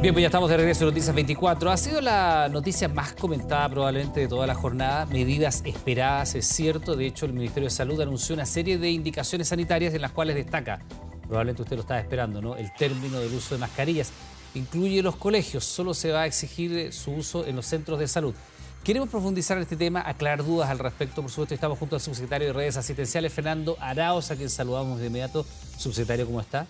Bien, pues ya estamos de regreso en Noticias 24. Ha sido la noticia más comentada probablemente de toda la jornada. Medidas esperadas, es cierto. De hecho, el Ministerio de Salud anunció una serie de indicaciones sanitarias en las cuales destaca, probablemente usted lo estaba esperando, ¿no?, el término del uso de mascarillas. Incluye los colegios, solo se va a exigir su uso en los centros de salud. Queremos profundizar en este tema, aclarar dudas al respecto. Por supuesto, estamos junto al subsecretario de Redes Asistenciales, Fernando Araoz, a quien saludamos de inmediato. Subsecretario, ¿cómo está?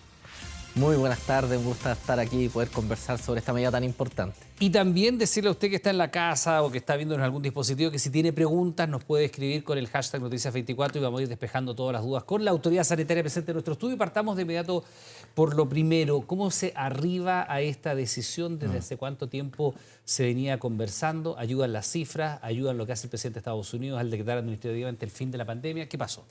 Muy buenas tardes, me gusta estar aquí y poder conversar sobre esta medida tan importante. Y también decirle a usted que está en la casa o que está viendo en algún dispositivo que si tiene preguntas nos puede escribir con el hashtag Noticias24 y vamos a ir despejando todas las dudas con la autoridad sanitaria presente en nuestro estudio. Partamos de inmediato por lo primero, ¿cómo se arriba a esta decisión? ¿Desde hace cuánto tiempo se venía conversando? ¿Ayudan las cifras? ¿Ayudan lo que hace el presidente de Estados Unidos al decretar administrativamente el fin de la pandemia? ¿Qué pasó?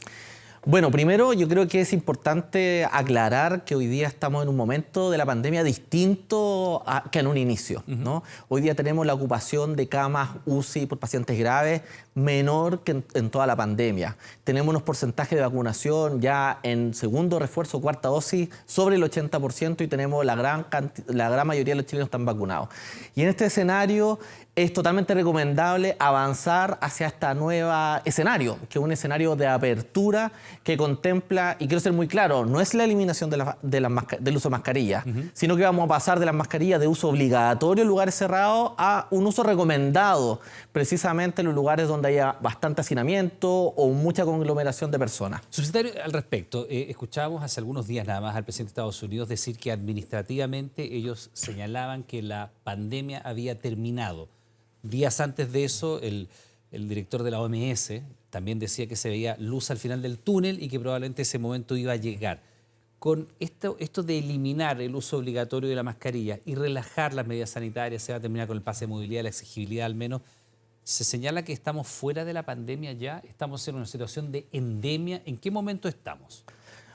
Bueno, primero yo creo que es importante aclarar que hoy día estamos en un momento de la pandemia distinto que en un inicio, ¿no? Hoy día tenemos la ocupación de camas UCI por pacientes graves menor que en toda la pandemia. Tenemos unos porcentajes de vacunación ya en segundo refuerzo, cuarta dosis, sobre el 80% y tenemos la gran mayoría de los chilenos están vacunados. Y en este escenario es totalmente recomendable avanzar hacia este nuevo escenario, que es un escenario de apertura que contempla, y quiero ser muy claro, no es la eliminación del uso de mascarillas, sino que vamos a pasar de las mascarillas de uso obligatorio en lugares cerrados a un uso recomendado, precisamente en los lugares donde haya bastante hacinamiento o mucha conglomeración de personas. Subsecretario, al respecto, escuchábamos hace algunos días nada más al presidente de Estados Unidos decir que administrativamente ellos señalaban que la pandemia había terminado. Días antes de eso, el director de la OMS también decía que se veía luz al final del túnel y que probablemente ese momento iba a llegar. Con esto de eliminar el uso obligatorio de la mascarilla y relajar las medidas sanitarias, se va a terminar con el pase de movilidad, la exigibilidad al menos, ¿se señala que estamos fuera de la pandemia ya? ¿Estamos en una situación de endemia? ¿En qué momento estamos?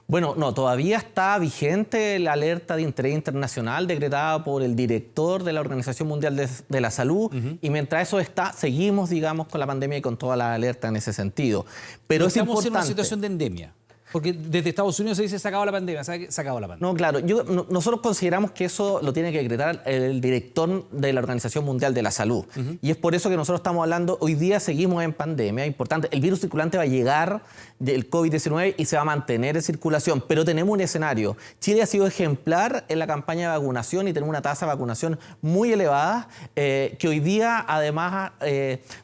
Bueno, no, todavía está vigente la alerta de interés internacional decretada por el director de la Organización Mundial de la Salud y mientras eso está, seguimos, digamos, con la pandemia y con toda la alerta en ese sentido. Pero es estamos importante. en una situación de endemia. Porque desde Estados Unidos se dice se acabó la pandemia, se acabó la pandemia. No, claro, nosotros consideramos que eso lo tiene que decretar el director de la Organización Mundial de la Salud. Y es por eso que nosotros estamos hablando, hoy día seguimos en pandemia, importante, el virus circulante va a llegar del COVID-19 y se va a mantener en circulación, pero tenemos un escenario. Chile ha sido ejemplar en la campaña de vacunación y tenemos una tasa de vacunación muy elevada, que hoy día además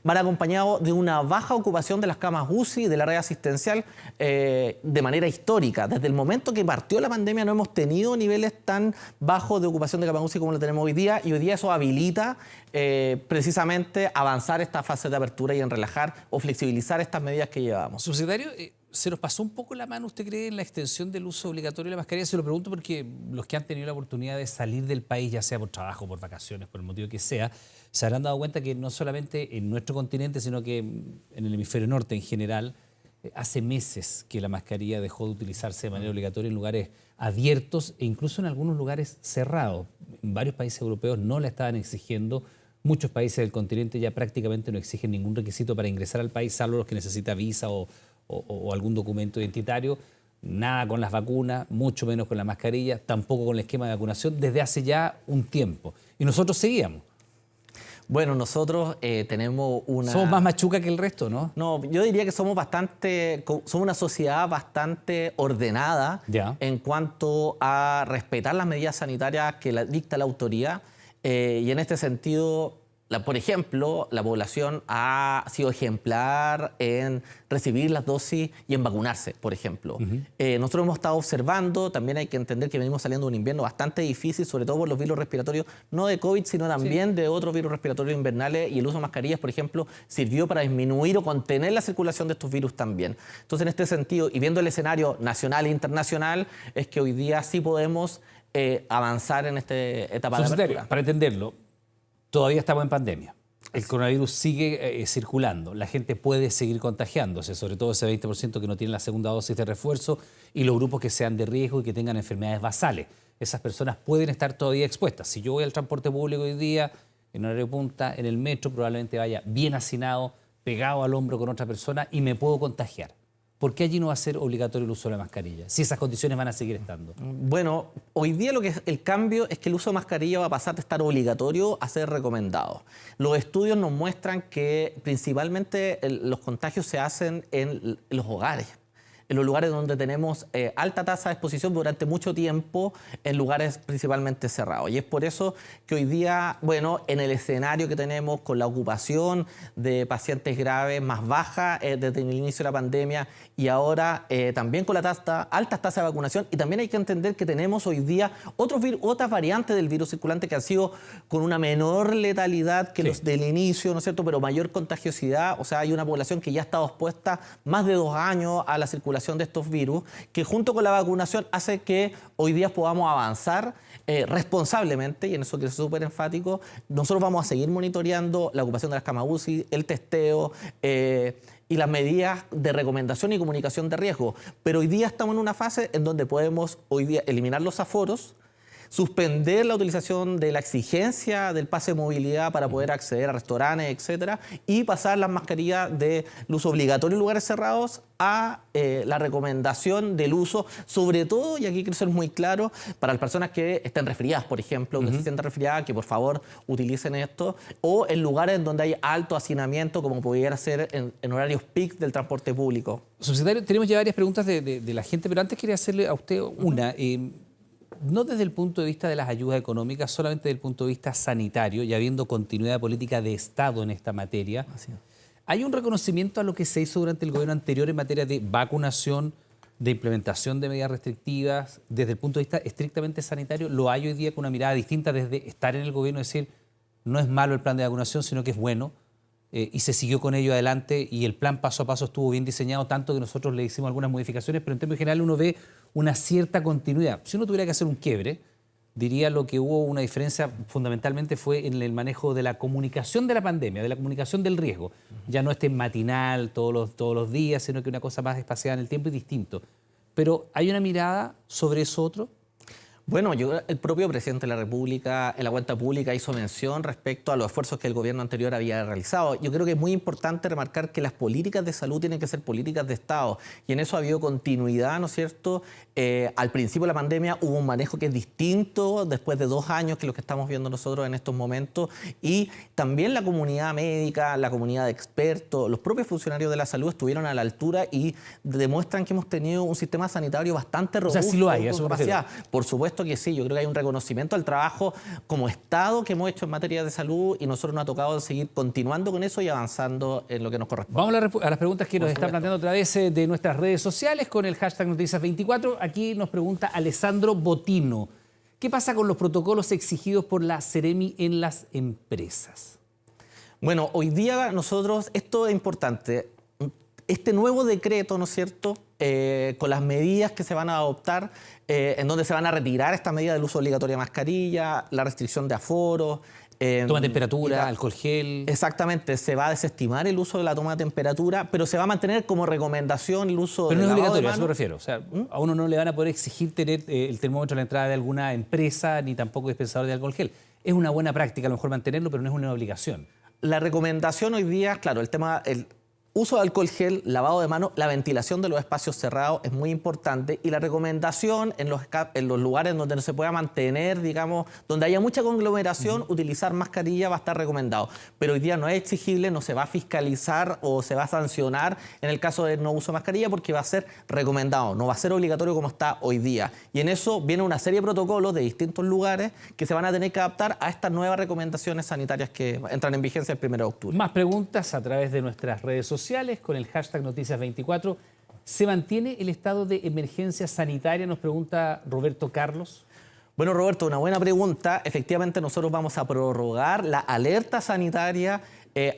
van acompañados de una baja ocupación de las camas UCI y de la red asistencial de manera histórica. Desde el momento que partió la pandemia no hemos tenido niveles tan bajos de ocupación de camas UCI como lo tenemos hoy día y hoy día eso habilita precisamente avanzar esta fase de apertura y en relajar o flexibilizar estas medidas que llevamos. Subsecretario, ¿se nos pasó un poco la mano, usted cree, en la extensión del uso obligatorio de la mascarilla? Se lo pregunto porque los que han tenido la oportunidad de salir del país, ya sea por trabajo, por vacaciones, por el motivo que sea, se habrán dado cuenta que no solamente en nuestro continente, sino que en el hemisferio norte en general, hace meses que la mascarilla dejó de utilizarse de manera obligatoria en lugares abiertos e incluso en algunos lugares cerrados. En varios países europeos no la estaban exigiendo. Muchos países del continente ya prácticamente no exigen ningún requisito para ingresar al país, salvo los que necesita visa o algún documento identitario. Nada con las vacunas, mucho menos con la mascarilla, tampoco con el esquema de vacunación, desde hace ya un tiempo. Y nosotros seguíamos. Bueno, nosotros tenemos una... Somos más machuca que el resto, ¿no? No, yo diría que somos una sociedad bastante ordenada en cuanto a respetar las medidas sanitarias que dicta la autoridad. Y en este sentido, por ejemplo, la población ha sido ejemplar en recibir las dosis y en vacunarse, por ejemplo. Nosotros hemos estado observando, también hay que entender que venimos saliendo de un invierno bastante difícil, sobre todo por los virus respiratorios, no de COVID, sino también de otros virus respiratorios invernales, y el uso de mascarillas, por ejemplo, sirvió para disminuir o contener la circulación de estos virus también. Entonces, en este sentido, y viendo el escenario nacional e internacional, es que hoy día sí podemos avanzar en esta etapa de apertura. Para entenderlo, todavía estamos en pandemia. El coronavirus sigue circulando. La gente puede seguir contagiándose, sobre todo ese 20% que no tiene la segunda dosis de refuerzo y los grupos que sean de riesgo y que tengan enfermedades basales. Esas personas pueden estar todavía expuestas. Si yo voy al transporte público hoy día, en horario punta, en el metro, probablemente vaya bien hacinado, pegado al hombro con otra persona y me puedo contagiar. ¿por qué allí no va a ser obligatorio el uso de la mascarilla? Si esas condiciones van a seguir estando. Bueno, hoy día lo que es el cambio es que el uso de mascarilla va a pasar de estar obligatorio a ser recomendado. Los estudios nos muestran que principalmente los contagios se hacen en los hogares, en los lugares donde tenemos alta tasa de exposición durante mucho tiempo, en lugares principalmente cerrados. Y es por eso que hoy día, bueno, en el escenario que tenemos con la ocupación de pacientes graves más baja desde el inicio de la pandemia y ahora también con la altas tasas de vacunación, y también hay que entender que tenemos hoy día otras variantes del virus circulante que han sido con una menor letalidad que los del inicio, ¿no es cierto?, pero mayor contagiosidad. O sea, hay una población que ya ha estado expuesta más de 2 años a la circulación de estos virus, que junto con la vacunación hace que hoy día podamos avanzar responsablemente, y en eso quiero ser súper enfático. Nosotros vamos a seguir monitoreando la ocupación de las camas UCI, el testeo y las medidas de recomendación y comunicación de riesgo. Pero hoy día estamos en una fase en donde podemos hoy día eliminar los aforos, suspender la utilización de la exigencia del pase de movilidad para poder acceder a restaurantes, etcétera, y pasar las mascarillas del uso obligatorio en lugares cerrados a la recomendación del uso, sobre todo, y aquí quiero ser muy claro, para las personas que estén resfriadas, por ejemplo, que se sientan resfriadas, que por favor utilicen esto, o en lugares donde hay alto hacinamiento, como pudiera ser en horarios peak del transporte público. Subsecretario, tenemos ya varias preguntas de la gente, pero antes quería hacerle a usted una. No desde el punto de vista de las ayudas económicas, solamente desde el punto de vista sanitario, y habiendo continuidad política de Estado en esta materia, ¿hay un reconocimiento a lo que se hizo durante el gobierno anterior en materia de vacunación, de implementación de medidas restrictivas, desde el punto de vista estrictamente sanitario? ¿Lo hay hoy día con una mirada distinta desde estar en el gobierno y decir, no es malo el plan de vacunación, sino que es bueno? Y se siguió con ello adelante y el plan paso a paso estuvo bien diseñado, tanto que nosotros le hicimos algunas modificaciones, pero en términos generales uno ve una cierta continuidad. Si uno tuviera que hacer un quiebre, diría lo que hubo una diferencia fundamentalmente fue en el manejo de la comunicación de la pandemia, de la comunicación del riesgo. Ya no este matinal todos los días, sino que una cosa más espaciada en el tiempo y distinto. Pero ¿hay una mirada sobre eso otro? Bueno, el propio presidente de la República en la cuenta pública hizo mención respecto a los esfuerzos que el gobierno anterior había realizado. Yo creo que es muy importante remarcar que las políticas de salud tienen que ser políticas de Estado, y en eso ha habido continuidad, ¿no es cierto? Al principio de la pandemia hubo un manejo que es distinto después de 2 años que lo que estamos viendo nosotros en estos momentos, y también la comunidad médica, la comunidad de expertos, los propios funcionarios de la salud estuvieron a la altura y demuestran que hemos tenido un sistema sanitario bastante robusto. O sea, sí lo hay, eso me refiero. Por supuesto que sí, yo creo que hay un reconocimiento al trabajo como Estado que hemos hecho en materia de salud, y nosotros nos ha tocado seguir continuando con eso y avanzando en lo que nos corresponde. Vamos a las preguntas que nos están planteando a través de nuestras redes sociales con el hashtag Noticias24. Aquí nos pregunta Alessandro Botino, ¿qué pasa con los protocolos exigidos por la Seremi en las empresas? Bueno, hoy día nosotros, esto es importante, este nuevo decreto, ¿no es cierto?, con las medidas que se van a adoptar, en donde se van a retirar esta medida del uso obligatorio de mascarilla, la restricción de aforos. Toma de temperatura, alcohol gel. Exactamente, se va a desestimar el uso de la toma de temperatura, pero se va a mantener como recomendación el uso pero del no es lavado de obligatorio, a manos. eso me refiero. O sea, a uno no le van a poder exigir tener el termómetro a la entrada de alguna empresa, ni tampoco dispensador de alcohol gel. Es una buena práctica a lo mejor mantenerlo, pero no es una obligación. La recomendación hoy día, claro, el uso de alcohol gel, lavado de manos, la ventilación de los espacios cerrados es muy importante, y la recomendación en los lugares donde no se pueda mantener, digamos, donde haya mucha conglomeración, utilizar mascarilla va a estar recomendado. Pero hoy día no es exigible, no se va a fiscalizar o se va a sancionar en el caso de no uso de mascarilla, porque va a ser recomendado, no va a ser obligatorio como está hoy día. Y en eso viene una serie de protocolos de distintos lugares que se van a tener que adaptar a estas nuevas recomendaciones sanitarias que entran en vigencia el 1 de octubre. Más preguntas a través de nuestras redes sociales con el hashtag Noticias24. ¿Se mantiene el estado de emergencia sanitaria? Nos pregunta Roberto Carlos. Bueno, Roberto, una buena pregunta. Efectivamente, nosotros vamos a prorrogar la alerta sanitaria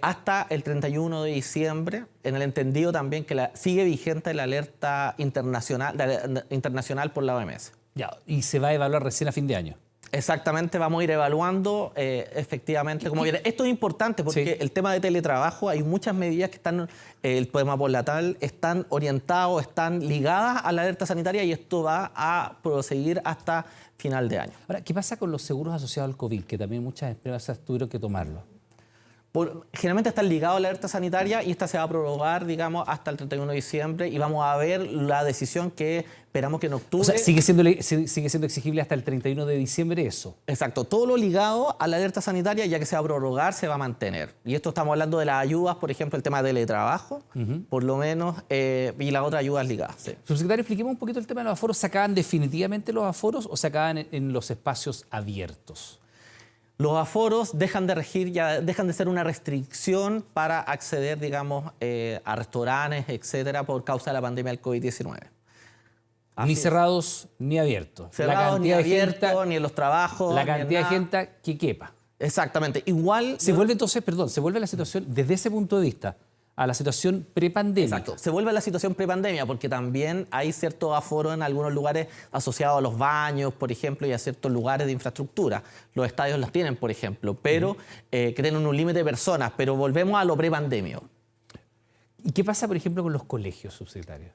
hasta el 31 de diciembre, en el entendido también que sigue vigente la alerta internacional por la OMS. Ya, y se va a evaluar recién a fin de año. Exactamente, vamos a ir evaluando efectivamente cómo viene. Esto es importante porque el tema de teletrabajo, hay muchas medidas que están, el tema postnatal, están orientados, están ligadas a la alerta sanitaria, y esto va a proseguir hasta final de año. Ahora, ¿qué pasa con los seguros asociados al COVID? Que también muchas empresas tuvieron que tomarlo. Generalmente están ligados a la alerta sanitaria y esta se va a prorrogar, digamos, hasta el 31 de diciembre y vamos a ver la decisión que esperamos que en octubre... O sea, sigue siendo exigible hasta el 31 de diciembre eso. Exacto, todo lo ligado a la alerta sanitaria, ya que se va a prorrogar, se va a mantener. Y esto estamos hablando de las ayudas, por ejemplo, el tema de teletrabajo, por lo menos, y las otras ayudas ligadas. Sí. Subsecretario, expliquemos un poquito el tema de los aforos. ¿Se acaban definitivamente los aforos o se acaban en los espacios abiertos? Los aforos dejan de regir, ya dejan de ser una restricción para acceder, digamos, a restaurantes, etcétera, por causa de la pandemia del COVID-19. Ni cerrados ni abiertos. Cerrados, ni abiertos, ni en los trabajos. La cantidad de gente que quepa. Exactamente. Igual... Se vuelve entonces, perdón, se vuelve la situación, desde ese punto de vista, a la situación prepandémica. Exacto. Se vuelve a la situación prepandemia porque también hay cierto aforo en algunos lugares asociados a los baños, por ejemplo, y a ciertos lugares de infraestructura. Los estadios las tienen, por ejemplo, pero que tienen un límite de personas. Pero volvemos a lo prepandemio. ¿Y qué pasa, por ejemplo, con los colegios, subsecretario?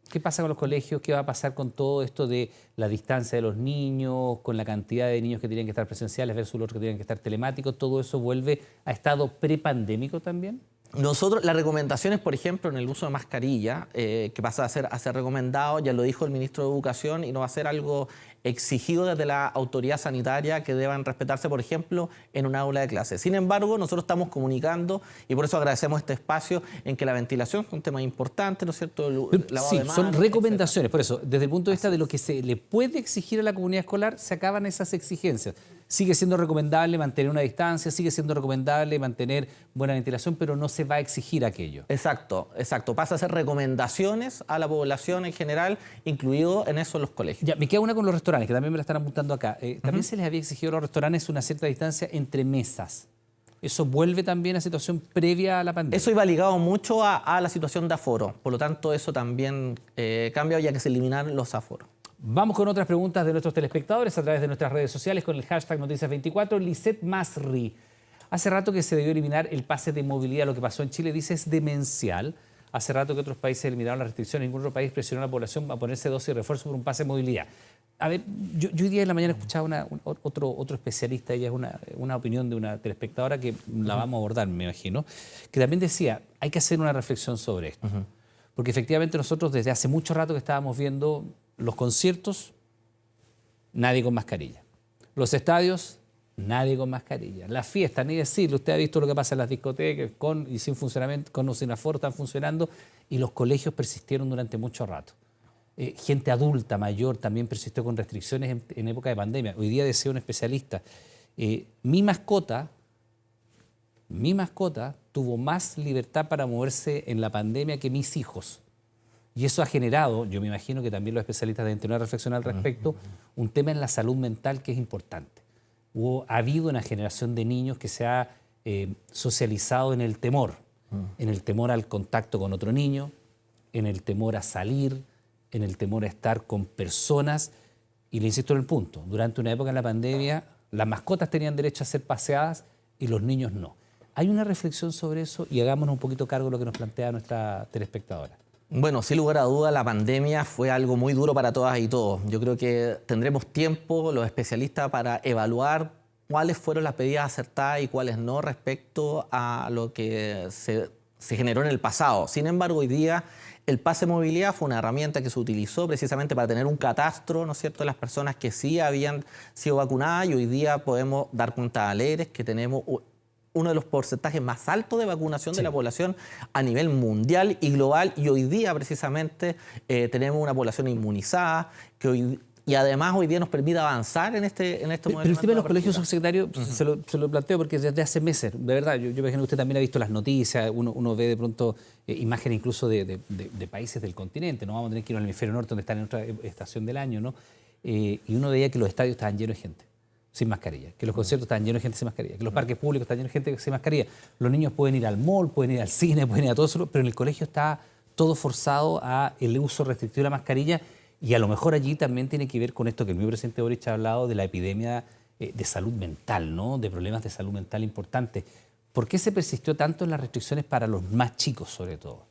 ¿Qué pasa con los colegios? ¿Qué va a pasar con todo esto de la distancia de los niños, con la cantidad de niños que tienen que estar presenciales versus los otros que tienen que estar telemáticos? ¿Todo eso vuelve a estado prepandémico también? Nosotros, las recomendaciones, por ejemplo, en el uso de mascarilla, que pasa a ser recomendado, ya lo dijo el ministro de Educación, y no va a ser algo exigido desde la autoridad sanitaria que deban respetarse, por ejemplo, en un aula de clase. Sin embargo, nosotros estamos comunicando, y por eso agradecemos este espacio, en que la ventilación es un tema importante, ¿no es cierto? Sí, son recomendaciones, por eso, desde el punto de vista de lo que se le puede exigir a la comunidad escolar, se acaban esas exigencias. Sigue siendo recomendable mantener una distancia, sigue siendo recomendable mantener buena ventilación, pero no se va a exigir aquello. Exacto, exacto. Pasa a ser recomendaciones a la población en general, incluido en eso los colegios. Ya, me queda una con los restaurantes, que también me la están apuntando acá. También se les había exigido a los restaurantes una cierta distancia entre mesas. ¿Eso vuelve también a situación previa a la pandemia? Eso iba ligado mucho a la situación de aforo. Por lo tanto, eso también cambia ya que se eliminan los aforos. Vamos con otras preguntas de nuestros telespectadores a través de nuestras redes sociales con el hashtag Noticias24. Lisette Masri. Hace rato que se debió eliminar el pase de movilidad. Lo que pasó en Chile, dice, es demencial. Hace rato que otros países eliminaron las restricciones. Ningún otro país presionó a la población a ponerse dosis de refuerzo por un pase de movilidad. A ver, yo hoy día en la mañana escuchaba otro especialista, ella es una opinión de una telespectadora que la vamos a abordar, me imagino, que también decía, hay que hacer una reflexión sobre esto. Porque efectivamente nosotros desde hace mucho rato que estábamos viendo los conciertos, nadie con mascarilla. Los estadios, nadie con mascarilla. Las fiestas, ni decirlo, usted ha visto lo que pasa en las discotecas, con y sin funcionamiento, con o sin aforo están funcionando, y los colegios persistieron durante mucho rato. Gente adulta, mayor, también persistió con restricciones en época de pandemia. Hoy día decía un especialista, mi mascota tuvo más libertad para moverse en la pandemia que mis hijos. Y eso ha generado, yo me imagino que también los especialistas deben tener una reflexión al respecto, un tema en la salud mental que es importante. Ha habido una generación de niños que se ha socializado en el temor al contacto con otro niño, en el temor a salir, en el temor a estar con personas. Y le insisto en el punto, durante una época en la pandemia, las mascotas tenían derecho a ser paseadas y los niños no. Hay una reflexión sobre eso y hagámonos un poquito cargo de lo que nos plantea nuestra telespectadora. Bueno, sin lugar a duda, la pandemia fue algo muy duro para todas y todos. Yo creo que tendremos tiempo, los especialistas, para evaluar cuáles fueron las medidas acertadas y cuáles no respecto a lo que se generó en el pasado. Sin embargo, hoy día el pase de movilidad fue una herramienta que se utilizó precisamente para tener un catastro, ¿no es cierto?, de las personas que sí habían sido vacunadas, y hoy día podemos dar cuenta alegres que tenemos uno de los porcentajes más altos de vacunación de la población a nivel mundial y global, y hoy día precisamente tenemos una población inmunizada y además hoy día nos permite avanzar en este modelo. Pero el tema de los colegios, subsecretario, se lo planteo porque desde hace meses, de verdad, yo imagino que usted también ha visto las noticias, uno ve de pronto imágenes incluso de países del continente, no vamos a tener que ir al hemisferio norte donde están en otra estación del año, ¿no? Y uno veía que los estadios estaban llenos de gente sin mascarilla, que los conciertos estaban llenos de gente sin mascarilla, que los parques públicos estaban llenos de gente sin mascarilla. Los niños pueden ir al mall, pueden ir al cine, pueden ir a todo eso, pero en el colegio está todo forzado a el uso restrictivo de la mascarilla, y a lo mejor allí también tiene que ver con esto que el mismo presidente Boric ha hablado de la epidemia de salud mental, ¿no? De problemas de salud mental importantes. ¿Por qué se persistió tanto en las restricciones para los más chicos, sobre todo?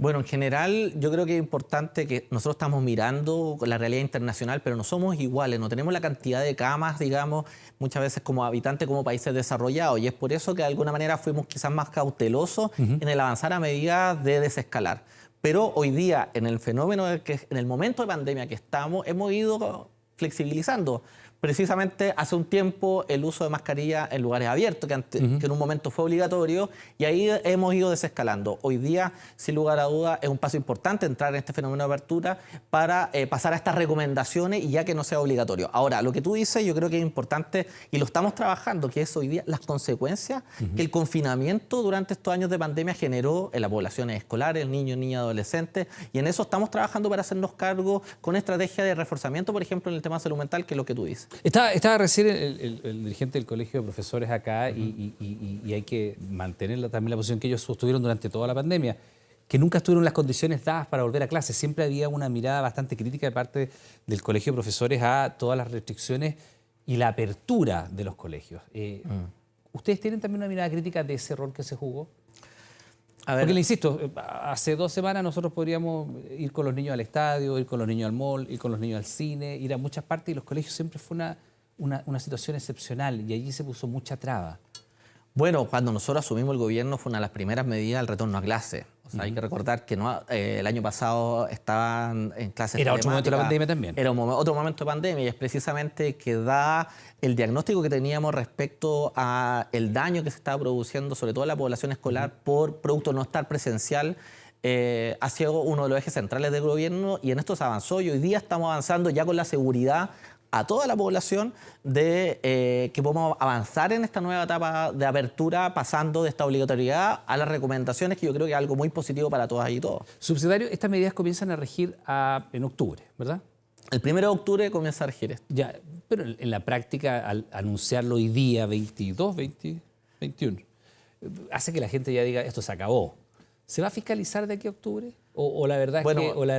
Bueno, en general yo creo que es importante que nosotros estamos mirando la realidad internacional, pero no somos iguales, no tenemos la cantidad de camas, digamos, muchas veces como habitantes, como países desarrollados, y es por eso que de alguna manera fuimos quizás más cautelosos en el avanzar a medidas de desescalar. Pero hoy día, en el fenómeno, en el momento de pandemia que estamos, hemos ido flexibilizando. Precisamente hace un tiempo el uso de mascarilla en lugares abiertos, que en un momento fue obligatorio, y ahí hemos ido desescalando. Hoy día, sin lugar a dudas, es un paso importante entrar en este fenómeno de apertura para pasar a estas recomendaciones y ya que no sea obligatorio. Ahora, lo que tú dices yo creo que es importante y lo estamos trabajando, que es hoy día las consecuencias que el confinamiento durante estos años de pandemia generó en las poblaciones escolares, niños, niñas, adolescentes, y en eso estamos trabajando para hacernos cargo con estrategia de reforzamiento, por ejemplo, en el tema de salud mental, que es lo que tú dices. Estaba recién el dirigente del Colegio de Profesores acá y hay que mantener también la posición que ellos sostuvieron durante toda la pandemia, que nunca estuvieron las condiciones dadas para volver a clases. Siempre había una mirada bastante crítica de parte del Colegio de Profesores a todas las restricciones y la apertura de los colegios. ¿Ustedes tienen también una mirada crítica de ese rol que se jugó? Porque le insisto, hace 2 semanas nosotros podríamos ir con los niños al estadio, ir con los niños al mall, ir con los niños al cine, ir a muchas partes, y los colegios siempre fue una situación excepcional y allí se puso mucha traba. Bueno, cuando nosotros asumimos el gobierno fue una de las primeras medidas el retorno a clase. O sea, hay que recordar que el año pasado estaban en clases Era otro momento de la pandemia también. Era otro momento de pandemia, y es precisamente que da el diagnóstico que teníamos respecto a el daño que se estaba produciendo, sobre todo en la población escolar, por producto de no estar presencial. Ha sido uno de los ejes centrales del gobierno, y en esto se avanzó, y hoy día estamos avanzando ya con la seguridad a toda la población de que podemos avanzar en esta nueva etapa de apertura, pasando de esta obligatoriedad a las recomendaciones, que yo creo que es algo muy positivo para todas y todos. Subsecretario, estas medidas comienzan a regir en octubre, ¿verdad? El 1 de octubre comienza a regir esto. Ya, pero en la práctica, al anunciarlo hoy día, 22, 21, hace que la gente ya diga, esto se acabó. ¿Se va a fiscalizar de aquí a octubre? ¿O la verdad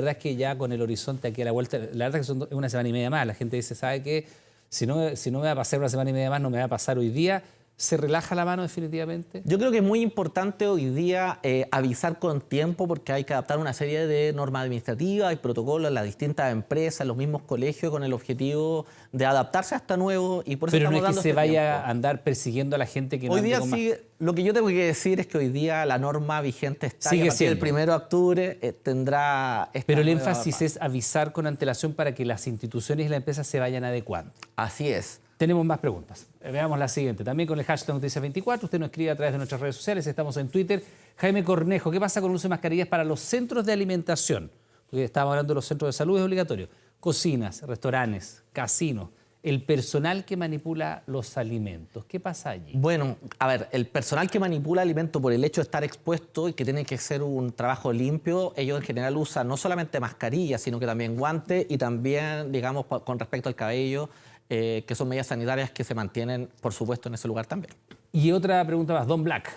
es que ya con el horizonte aquí a la vuelta, la verdad es que son una semana y media más, la gente dice, ¿sabe qué? Si no me va a pasar una semana y media más, no me va a pasar hoy día, ¿se relaja la mano definitivamente? Yo creo que es muy importante hoy día avisar con tiempo, porque hay que adaptar una serie de normas administrativas y protocolos en las distintas empresas, en los mismos colegios, con el objetivo de adaptarse a esto nuevo. Y por eso pero no estamos es que se vaya tiempo. a andar persiguiendo a la gente que no Hoy día ande con sí, lo que yo tengo que decir es que hoy día la norma vigente está, y a partir del 1 de octubre tendrá esta Pero el nueva énfasis etapa. es avisar con antelación para que las instituciones y las empresas se vayan adecuando. Así es. Tenemos más preguntas. Veamos la siguiente. También con el hashtag Noticias24. Usted nos escribe a través de nuestras redes sociales. Estamos en Twitter. Jaime Cornejo, ¿qué pasa con el uso de mascarillas para los centros de alimentación? Porque estábamos hablando de los centros de salud, es obligatorio. Cocinas, restaurantes, casinos. El personal que manipula los alimentos. ¿Qué pasa allí? Bueno, a ver, el personal que manipula alimentos, por el hecho de estar expuesto y que tiene que ser un trabajo limpio, ellos en general usan no solamente mascarillas, sino que también guantes, y también, digamos, con respecto al cabello, que son medidas sanitarias que se mantienen, por supuesto, en ese lugar también. Y otra pregunta más, Don Black.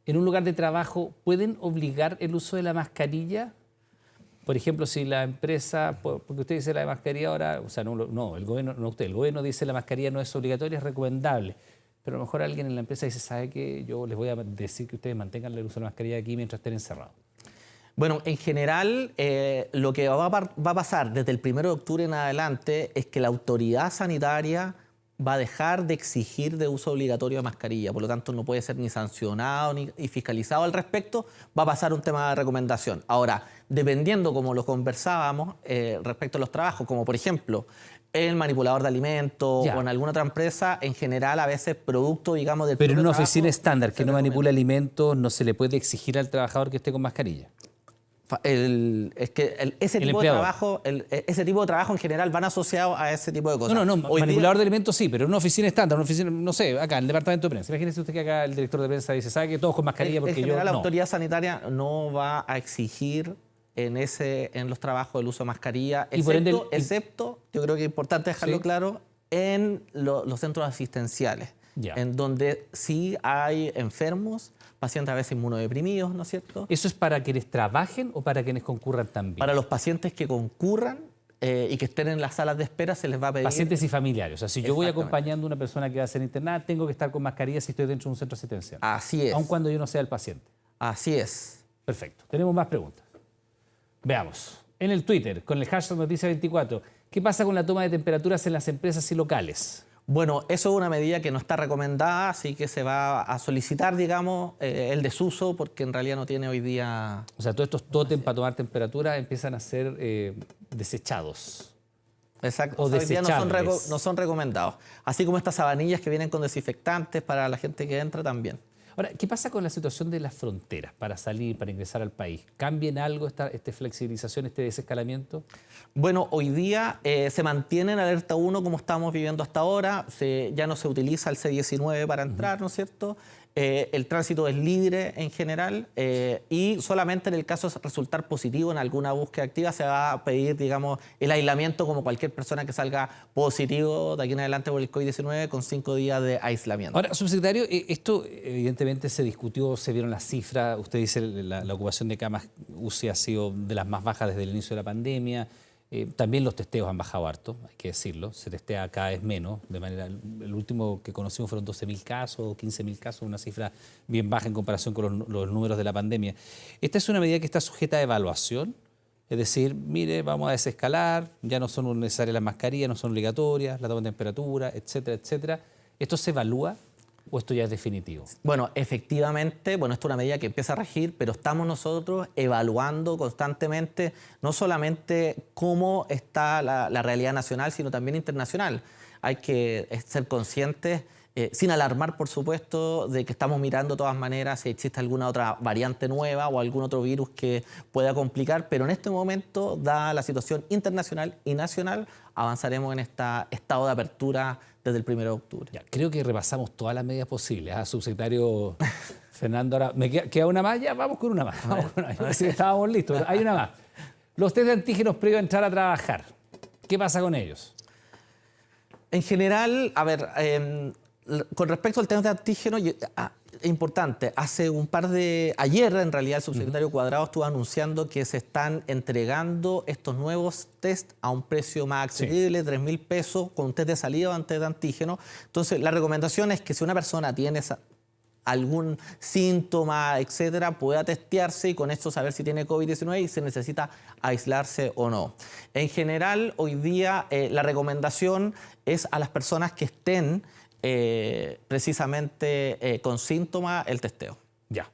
¿En un lugar de trabajo pueden obligar el uso de la mascarilla? Por ejemplo, si la empresa, porque usted dice la mascarilla ahora, o sea, no, el gobierno, no usted, el gobierno dice la mascarilla no es obligatoria, es recomendable. Pero a lo mejor alguien en la empresa dice, ¿sabe qué? Yo les voy a decir que ustedes mantengan el uso de la mascarilla aquí mientras estén encerrados. Bueno, en general, lo que va a pasar desde el 1 de octubre en adelante es que la autoridad sanitaria va a dejar de exigir de uso obligatorio de mascarilla. Por lo tanto, no puede ser ni sancionado ni fiscalizado al respecto. Va a pasar un tema de recomendación. Ahora, dependiendo, como lo conversábamos, respecto a los trabajos, como por ejemplo el manipulador de alimentos o en alguna otra empresa, en general, a veces producto, digamos, del Pero en una trabajo, oficina estándar que no manipula alimentos, no se le puede exigir al trabajador que esté con mascarilla. Ese tipo de trabajo en general van asociados a ese tipo de cosas. No, manipulador de alimentos sí, pero en una oficina estándar, una oficina, no sé, acá en el departamento de prensa. Imagínese usted que acá el director de prensa dice, ¿sabe que todos con mascarilla? Porque en general, yo la autoridad sanitaria no va a exigir en los trabajos el uso de mascarilla, excepto, yo creo que es importante dejarlo claro, en los centros asistenciales, en donde sí hay enfermos, pacientes a veces inmunodeprimidos, ¿no es cierto? ¿Eso es para quienes trabajen o para quienes concurran también? Para los pacientes que concurran y que estén en las salas de espera se les va a pedir... Pacientes y familiares. O sea, si yo voy acompañando a una persona que va a ser internada, tengo que estar con mascarilla si estoy dentro de un centro asistencial. Así es. Aun cuando yo no sea el paciente. Así es. Perfecto. Tenemos más preguntas. Veamos. En el Twitter, con el hashtag Noticia24, ¿qué pasa con la toma de temperaturas en las empresas y locales? Bueno, eso es una medida que no está recomendada, así que se va a solicitar, digamos, el desuso, porque en realidad no tiene hoy día... O sea, todos estos tótem para tomar temperatura empiezan a ser desechados. Exacto, O hoy día desechables. no son recomendados. Así como estas sabanillas que vienen con desinfectantes para la gente que entra también. Ahora, ¿qué pasa con la situación de las fronteras para salir, para ingresar al país? ¿Cambia en algo esta flexibilización, este desescalamiento? Bueno, hoy día se mantiene en alerta 1 como estamos viviendo hasta ahora. Ya no se utiliza el C-19 para entrar, ¿no es cierto? El tránsito es libre en general y solamente en el caso de resultar positivo en alguna búsqueda activa se va a pedir, digamos, el aislamiento como cualquier persona que salga positivo de aquí en adelante por el COVID-19 con 5 días de aislamiento. Ahora, subsecretario, esto evidentemente se discutió, se vieron las cifras. Usted dice la ocupación de camas UCI ha sido de las más bajas desde el inicio de la pandemia. También los testeos han bajado harto, hay que decirlo. Se testea cada vez menos. El último que conocimos fueron 12.000 casos, 15.000 casos, una cifra bien baja en comparación con los números de la pandemia. Esta es una medida que está sujeta a evaluación. Es decir, mire, vamos a desescalar, ya no son necesarias las mascarillas, no son obligatorias, la toma de temperatura, etcétera, etcétera. ¿Esto se evalúa o esto ya es definitivo? Bueno, efectivamente, esto es una medida que empieza a regir, pero estamos nosotros evaluando constantemente no solamente cómo está la realidad nacional, sino también internacional. Hay que ser conscientes, sin alarmar, por supuesto, de que estamos mirando de todas maneras si existe alguna otra variante nueva o algún otro virus que pueda complicar, pero en este momento, dada la situación internacional y nacional, avanzaremos en este estado de apertura desde el 1 de octubre. Ya, creo que repasamos todas las medidas posibles. Subsecretario Fernando, ahora me queda una más, ya vamos con una más. Estábamos listos, pero hay una más. Los test de antígenos previo a entrar a trabajar, ¿qué pasa con ellos? En general, a ver, con respecto al tema de antígenos, es importante, ayer en realidad el subsecretario Cuadrado estuvo anunciando que se están entregando estos nuevos test a un precio más accesible, 3.000 pesos, con un test de salida o un test de antígeno. Entonces, la recomendación es que si una persona tiene algún síntoma, etcétera, pueda testearse y con esto saber si tiene COVID-19 y si necesita aislarse o no. En general, hoy día la recomendación es a las personas que estén precisamente con síntomas el testeo. Ya.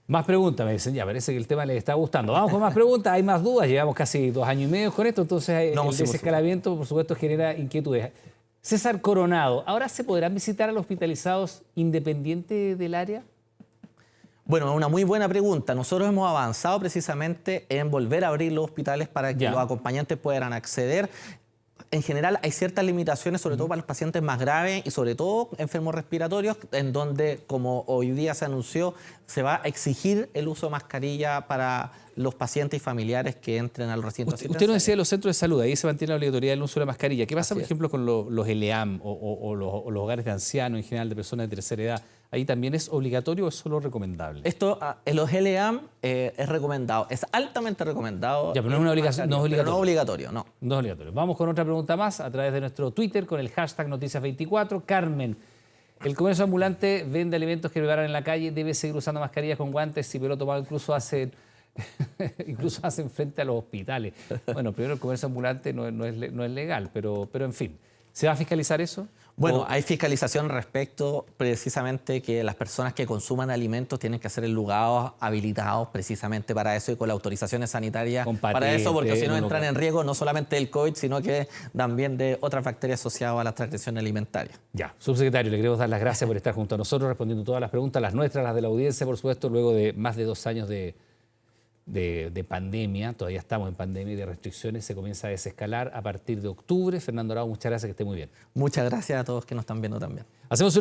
Más preguntas, me dicen, ya parece que el tema les está gustando. Vamos con más preguntas, hay más dudas, llevamos casi 2 años y medio con esto, entonces el desescalamiento, por supuesto, genera inquietudes. César Coronado, ¿ahora se podrán visitar a los hospitalizados independiente del área? Bueno, es una muy buena pregunta. Nosotros hemos avanzado precisamente en volver a abrir los hospitales para que los acompañantes puedan acceder. En general hay ciertas limitaciones, sobre todo para los pacientes más graves y sobre todo enfermos respiratorios, en donde, como hoy día se anunció, se va a exigir el uso de mascarilla para los pacientes y familiares que entren a los recintos asistenciales. Usted nos decía de los centros de salud, ahí se mantiene la obligatoriedad del uso de la mascarilla. ¿Qué pasa, por ejemplo, con los LEAM o los hogares de ancianos, en general de personas de tercera edad? ¿Ahí también es obligatorio o es solo recomendable? Esto, en los LEAM es recomendado, es altamente recomendado. Ya, pero no es una obligación, no es obligatorio. No es obligatorio, no. No es obligatorio. Vamos con otra pregunta más a través de nuestro Twitter con el hashtag Noticias24. Carmen, ¿el comercio ambulante vende alimentos que preparan en la calle? ¿Debe seguir usando mascarillas con guantes? Si pero tomado incluso hacen frente a los hospitales. Bueno, primero el comercio ambulante no es legal, pero en fin. ¿Se va a fiscalizar eso? Bueno, hay fiscalización respecto precisamente que las personas que consuman alimentos tienen que ser en lugares habilitados precisamente para eso y con las autorizaciones sanitarias para eso, porque si no entran en riesgo no solamente del COVID, sino que también de otras bacterias asociadas a las transgresiones alimentarias. Ya, subsecretario, le queremos dar las gracias por estar junto a nosotros respondiendo todas las preguntas, las nuestras, las de la audiencia, por supuesto, luego de más de 2 años de pandemia, todavía estamos en pandemia y de restricciones, se comienza a desescalar a partir de octubre. Fernando Arao, muchas gracias, que esté muy bien. Muchas gracias a todos que nos están viendo también. Hacemos